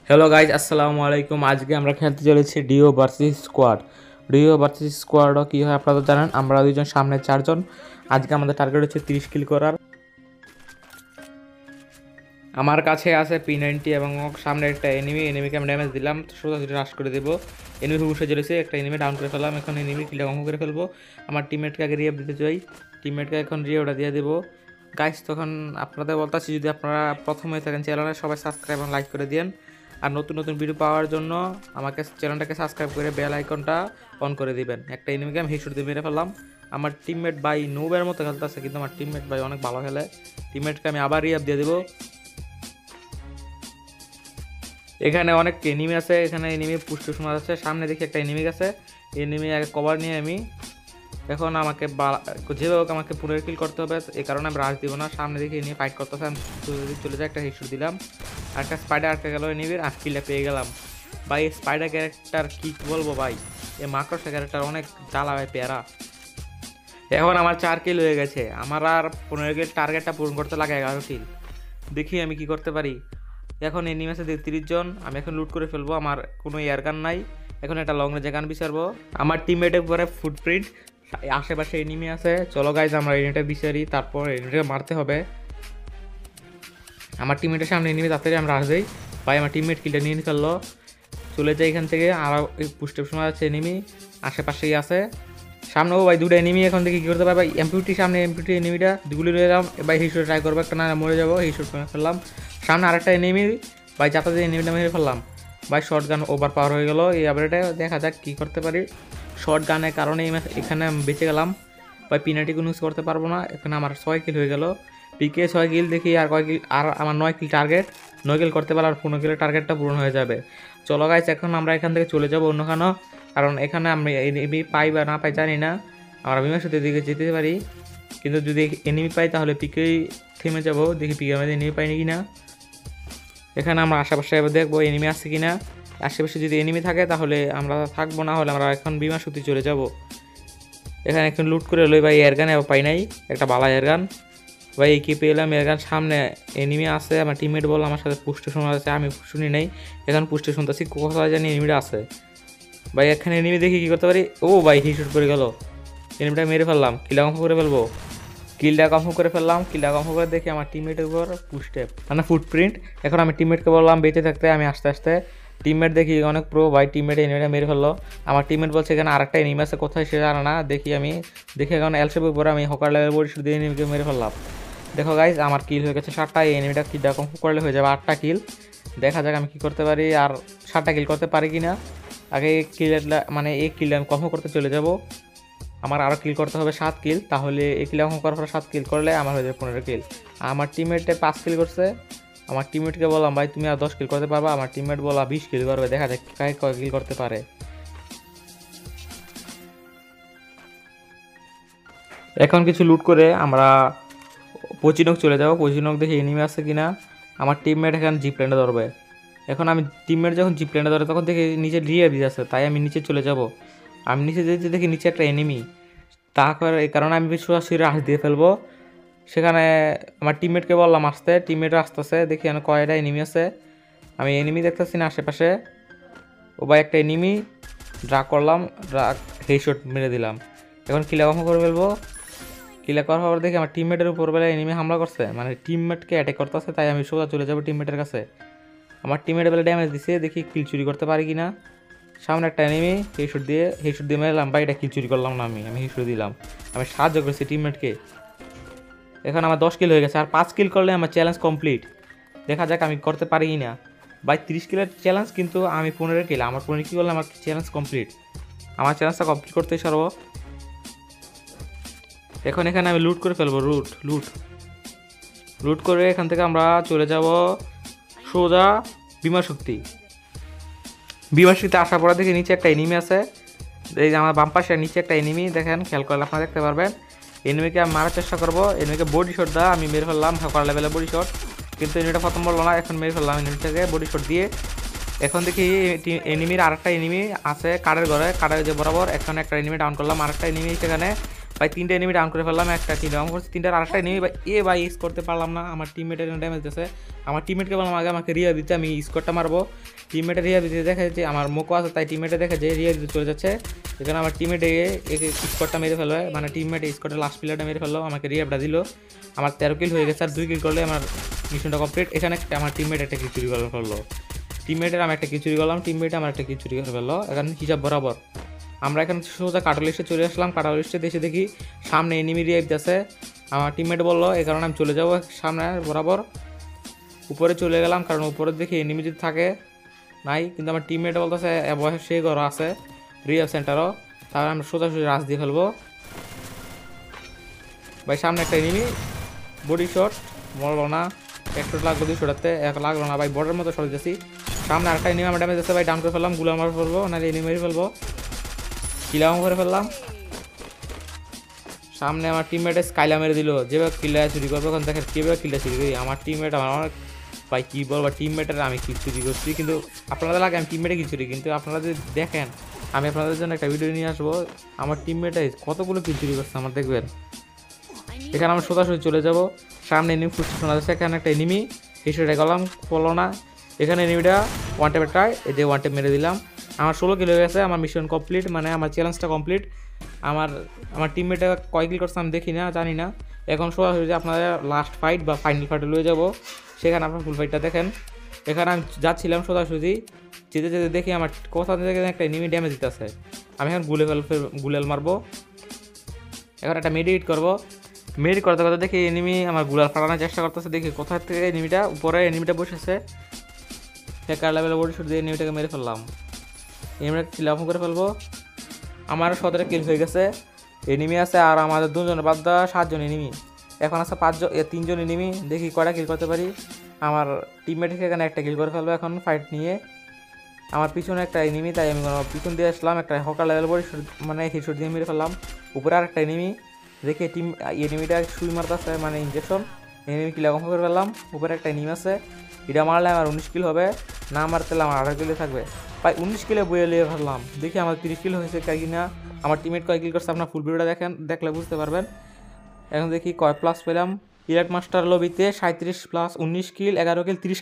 Hello guys, আসসালামু আলাইকুম। আজকে আমরা খেলতে চলেছি duo versus squad. Duo versus স্কোয়াডও কী হয় আপনারা তো জানেন। আমরা দুইজন, সামনে চারজন। আজকে আমাদের টার্গেট হচ্ছে 30 কিল করার। আমার কাছে আছে P90 এবং সামনে একটা এনিমিকে আমি ড্যামেজ দিলাম, সোজাসুজি রাশ করে দেবো। এনিমি বসে চলেছে, একটা এনিমি ডাউন করে ফেললাম। এখন এনিমি কিলটা কম করে ফেলবো। আমার টিমমেটকে আগে রিয়েভ দিতে চাই, টিমমেটকে এখন রিয়েভটা দিয়ে দেবো। গাইজ, তখন আপনাদের বলতেছি, যদি আপনারা প্রথম হয়ে থাকেন চ্যানেলে সবাই সাবস্ক্রাইব এবং লাইক করে দিন। আর নতুন নতুন ভিডিও পাওয়ার জন্য আমাকে চ্যানেলটাকে সাবস্ক্রাইব করে বেল আইকনটা অন করে দিবেন। একটা এনিমিকে আমি হেডশট দিয়ে মেরে ফেললাম। আমার টিমমেট ভাই নুবের মতো খেলতেছে, কিন্তু আমার টিমমেট ভাই অনেক ভালো খেলে। টিমমেটকে আমি আবার রিয়েভ দিয়ে দেবো। এখানে অনেক এনিমি আছে, এখানে এনিমি পুষ্ট শোনা যাচ্ছে। সামনে দেখি একটা এনিমি আছে, এনিমি আগে কভার নিয়ে আমি এখন আমাকে যেভাবে হোক আমাকে পুরো কিল করতে হবে। এই কারণে আমি রাশ দিব না। সামনে দেখি এনিমি ফাইট করতেছে, আমি চলে যাই, একটা হেডশট দিলাম। আর একটা স্পাইডার আটকে গেল এনিমির, আর কিলটা পেয়ে গেলাম। ভাই স্পাইডার ক্যারেক্টার কি বলবো ভাই, এই মাকড়সা ক্যারেক্টার অনেক জ্বালা ভাই, পেয়ারা। এখন আমার 4 কিল হয়ে গেছে, আমার আর 15 কিল টার্গেটটা পূরণ করতে লাগে 11 কিল। দেখি আমি কি করতে পারি। এখন এনিমি আছে 30 জন, আমি এখন লুট করে ফেলবো। আমার কোনো এয়ারগান নাই, এখন একটা লং রেঞ্জে গান বিচারবো। আমার টিমমেটের উপরে ফুটপ্রিন্ট, আশেপাশে এনিমি আছে। চলো গাইজ, আমরা এনিমিটা বিচারি, তারপর এনিমিটাকে মারতে হবে। আমার টিমমেটের সামনে এনিমি, তাড়াতাড়ি আমরা রাশ দেই। ভাই আমার টিমমেট কিলটা নিয়ে ফেললো, চলে যাই এখান থেকে। আর পুস্টেপ শোনা যাচ্ছে, এনিমি আশেপাশেই আছে। সামনে ও ভাই দুটো এনিমি, এখন দেখি কী করতে পারে। ভাই এমপিউটি, সামনে এমপিউটি এনিমিটা দুগুলি রয়ে এলাম। ভাই হিসুট ট্রাই করবো, একটা না মরে যাবো। হিসুট ফেললাম। সামনে আরেকটা এনিমি, ভাই যাতে এনিমিটা মেরে ফেললাম। ভাই শর্ট গান ওভার পাওয়ার হয়ে গেলো। এই আপডেটে দেখা যাক কী করতে পারি। শর্ট গানের কারণে এখানে আমি বেঁচে গেলাম। ভাই পিনাটি কোনো ইউজ করতে পারবো না। এখানে আমার 6 কিল হয়ে গেল। পিকে 6 কিল, দেখি আর কয় কিল। আর আমার 9 কিল টার্গেট, 9 কিল করতে পারলে আর 15 কিলের টার্গেটটা পূরণ হয়ে যাবে। চলো গাইস, এখন আমরা এখান থেকে চলে যাবো অন্যখানে, কারণ এখানে আমি এনিমি পাই বা না পাই জানি না। আমরা বিমাসের দিকে যেতে পারি, কিন্তু যদি এনিমি পাই তাহলে পিকেই থেমে যাবো। দেখি পিকের মধ্যে এনিমি পাইনি কিনা। এখানে আমরা আশেপাশে দেখবো এনিমি আছে কিনা। আশেপাশে যদি এনিমি থাকে তাহলে আমরা থাকবো, না হলে আমরা এখন বিমাসুতি চলে যাব। এখানে এখন লুট করে লই ভাই, এয়ারগান পাই নাই, একটা বালা এয়ারগান। ভাই কি পেলাম এয়ারগান। সামনে এনিমি আছে, আমার টিমমেট বল আমার সাথে পুষ্ট শোনা আছে, আমি শুনি নাই। এখন পুষ্ট শুনতেছি, কোথায় জানি এনিমিটা আছে। ভাই এখানে এনিমি দেখি কী করতে পারি। ও ভাই হিটশট করে গেল, এনিমিটা মেরে ফেললাম। কিলটা কনফার্ম করে ফেলবো, কিলটা কনফার্ম করে ফেললাম। কিলটা কনফার্ম করে দেখি আমার টিমমেটের উপর পুস্টেপ মানে ফুটপ্রিন্ট। এখন আমি টিমমেটকে বললাম বেঁচে থাকতে, আমি আস্তে আস্তে। টিমমেট দেখি অনেক প্রো, ভাই টিমমেট এনিমিটা মেরে ফেললো। আমার টিমমেট বলছে এখানে আরেকটা এনিমি আছে, কোথায় সে জানে না। দেখি এখন এলসেপের উপরে আমি হকার লেভেল বডিশুট দিয়ে এনিমিকে মেরে ফেললাম। দেখো গাইজ, আমার কিল হয়ে গেছে 7টা। এই এনিমিটা কিলটা কনফার্ম করলে হয়ে যাবে 8টা কিল। দেখা যাক আমি কী করতে পারি, আর 7টা কিল করতে পারি কি না। আগে কিলটা মানে এই কিলটা আমি কনফার্ম করতে চলে যাব। আমার আরও কিল করতে হবে 7 কিল, তাহলে এই কিল কনফার্ম করার পর 7 কিল করলে আমার হয়ে যাবে 15 কিল। আমার টিমমেটে 5 কিল করছে। আমার টিমমেটকে বললাম ভাই তুমি আর 10 কিল করতে পারবা। আমার টিমমেট বলা 20 কিল করবে। দেখা যাক কয় কিল করতে পারে। এখন কিছু লুট করে আমরা পচিনক চলে যাবো। পচিনক দেখি এনিমি আছে কিনা। আমার টিমমেট এখন জিপ লাইনে ধরবে। এখন আমি টিমমেট যখন জিপ লাইনে ধরে তখন দেখি নিচে রিয়ে দিয়ে আছে, তাই আমি নিচে চলে যাব। আমি নিচে যেতে দেখি নিচে একটা এনিমি, তারপর এই কারণে আমি সরাসরি রাশ দিয়ে ফেলবো। সেখানে আমার টিমমেটকে বললাম আসতে, টিমমেটও আসতেছে। দেখি আমি কয়টা এনিমি আছে, আমি এনিমি দেখতেছি না আশেপাশে। ও ভাই একটা এনিমি ড্রাগ করলাম, ড্রাগ হেডশট মেরে দিলাম। এখন কিলা কখন করে ফেলবো। কিলা করার পর দেখি আমার টিমমেটের উপর বেলা এনিমি হামলা করছে, মানে টিমমেটকে অ্যাটাক করতেছে। তাই আমি সোজা চলে যাবো টিমমেটের কাছে। আমার টিমমেটের বেলা ড্যামেজ দিছে, দেখি কিল চুরি করতে পারি কি না। সামনে একটা এনিমি, হেডশট দিয়ে মেরলাম। ভাই এটা কিল চুরি করলাম না, আমি হেডশট দিলাম। আমি সাহায্য করেছি টিমমেটকে। এখন আমার 10 কিল হয়ে গেছে, আর 5 কিল করলে আমার চ্যালেঞ্জ কমপ্লিট। দেখা যাক আমি করতে পারি কি না। ভাই 30 কিলের চ্যালেঞ্জ, কিন্তু আমি 15 কিল। আমার 15 কিল করলে আমার চ্যালেঞ্জ কমপ্লিট। আমার চ্যালেঞ্জটা কমপ্লিট করতেই সারবো। এখন এখানে আমি লুট করে ফেলবো। লুট করে এখান থেকে আমরা চলে যাব সোজা বিমা শক্তিতে আসার পরে দেখি নিচে একটা এনিমি আছে। এই যে আমার বাম পাশে নিচে একটা এনিমি, দেখেন খেয়াল করলে আপনারা দেখতে পারবেন। এনিমিকে আমি মারার চেষ্টা করবো। এনিমিকে বডি শট দেওয়া আমি মেরে ফেললাম, হকার লেভেলের বডি শট। কিন্তু এনিমিটা প্রথম বললো না, এখন মেরে ফেললাম এনিমিটাকে বডি শট দিয়ে। এখন দেখি এনিমির আরেকটা এনিমি আছে কারের ঘরে, কারের যে বরাবর। এখন একটা এনিমি ডাউন করলাম, আরেকটা এনিমি সেখানে। ভাই 3টা এনিমি ডাউন করে ফেললাম, একটা কিল ডাউন করছি, 3টার আরেকটা এনিমি ভাই ভাই ইস করতে পারলাম না, আমার টিমমেটের ড্যামেজ দিতেছে। আমার টিমমেটকে বললাম আগে আমাকে রিয়া দিতে, আমি স্কোরটা মারবো। টিমমেটের রিয়া দিতে দেখে যে আমার মোকো আছে, তাই টিমমেটে দেখে যে রিয়া দিতে চলে যাচ্ছে। এখানে আমার টিমমেটে স্কোরটা মেরে ফেলবে, মানে টিমমেটে স্কোরটা লাস্ট প্লেয়ারটা মেরে ফেললো, আমাকে রিয়াপটা দিল। আমার 13 কিল হয়ে গেছে, আর 2 কিল করলে আমার মিশনটা কমপ্লিট। এখানে আমার টিমমেট একটা কিল চুরি করে ফেললো, টিমমেটের আমি একটা কিল চুরি করলাম, টিমমেট আমার একটা কিল চুরি করে ফেললো। এখন হিসাব বরাবর আমরা এখানে সোজা কাটার লিস্টে চলে আসলাম। কাটার লিস্টে দেশে দেখি সামনে এনিমি রিয়াইভ আছে, আমার টিমমেট বললো এই কারণে আমি চলে যাবো সামনে বরাবর। উপরে চলে গেলাম, কারণ উপরে দেখি এনিমি যদি থাকে নাই, কিন্তু আমার টিমমেট বলতেছে বয়স সেই ঘর আছে রিয়াইভ সেন্টারও, তাহলে আমরা সোজাসুজি রাশ দিয়ে ফেলবো। ভাই সামনে একটা এনিমি, বডি শট মরলো না, একশো লাগলো 200টাতে, এক লাগলো না ভাই, বর্ডার মতো সরে যাচ্ছি। সামনে আরেকটা এনিমি আমার ড্যামেজ আছে ভাই, ডাউন করে ফেললাম, গুলা মারা ফেলবো, নাহলে এনিমি মেরে ফেলবো, কিলাম করে ফেললাম। সামনে আমার টিমমেটে স্কাইলা মেরে দিল, যেভাবে কিল্লা চুরি করবো ওখান থেকে কীভাবে কিল্লা চুরি করি, আমার টিমমেট আমার ভাই কী বলবো, টিমমেটের আমি কি চুরি করছি, কিন্তু আপনাদের লাগে আমি টিমমেটে কি চুরি, কিন্তু আপনারা যদি দেখেন আমি আপনাদের জন্য একটা ভিডিও নিয়ে আসবো আমার টিমমেটে কতগুলো কি চুরি করছে আমার দেখবেন। এখানে আমরা সোজাসুজি চলে যাব, সামনে এনিমি ফুটছে শোনা যাচ্ছে, এখানে একটা এনিমি হিসেবে গেলাম পড়লো না, এখানে এনিমিটা ওয়ান টেপের ট্রাই, এই যে ওয়ান টেপ মেরে দিলাম। আমার 16 কিল হয়ে গেছে, আমার মিশন কমপ্লিট, মানে আমার চ্যালেঞ্জটা কমপ্লিট। আমার টিমমেটে কয় কিল করছে আমি দেখি না, জানি না। এখন সোজাসুজি আপনাদের লাস্ট ফাইট বা ফাইনাল ফাইটে লয়ে যাব, সেখানে আপনার ফুল ফাইটটা দেখেন। এখানে আমি যাচ্ছিলাম সোজাসুজি, যেতে যেতে দেখি আমার কোথা থেকে একটা এনিমি ড্যামেজ দিতেছে, আমি এখন গুলেল মারবো। এখন একটা মেডিকেট করবো, মেডিকেট করতে করতে দেখি এনিমি আমার গুলাল ফাটানোর চেষ্টা করতেছে, দেখি কোথা থেকে এনিমিটা, উপরে এনিমিটা বসেছে, হ্যাকার লেভেলে বডি শুট দিয়ে এনিমিটাকে মেরে ফেললাম, এনিমিটাকে কিল অফ করে ফেলবো। আমার 17 কিল হয়ে গেছে, এনিমি আছে আর আমাদের 2জনের বাদ দেওয়া 7 জন এনিমি, এখন আছে 3 জন এনিমি, দেখি কয়টা কিল করতে পারি। আমার টিমমেট এখানে একটা কিল করে ফেলবো এখন ফাইট নিয়ে। আমার পিছনে একটা এনিমি, তাই আমি পিছন দিয়ে আসলাম, একটা হকার লেভেল বডি শুট মানে হেডশট দিয়ে মেরে ফেললাম। উপরে আর একটা এনিমি, দেখে এনিমিটা সুই মারতেছে মানে ইঞ্জেকশন, এনিমি কিল কম করে ফেললাম। উপরে একটা এনিমি আছে, এটা মারলে আমার 19 কিল হবে, না মারতে আমার 18 কিলে থাকবে। ভাই 19 কিলে বইয়ে লিয়ে ফেললাম, দেখি আমার 30 কিল হয়েছে কি না, আমার টিমমেট কয় কিল করছে আপনার ফুল ভিডিওটা দেখলে বুঝতে পারবেন। এখন দেখি কয় প্লাস পেলাম, ইলেক্ট মাস্টার লবিতে 37 প্লাস 19 কিল 11 কিল 30 কিল।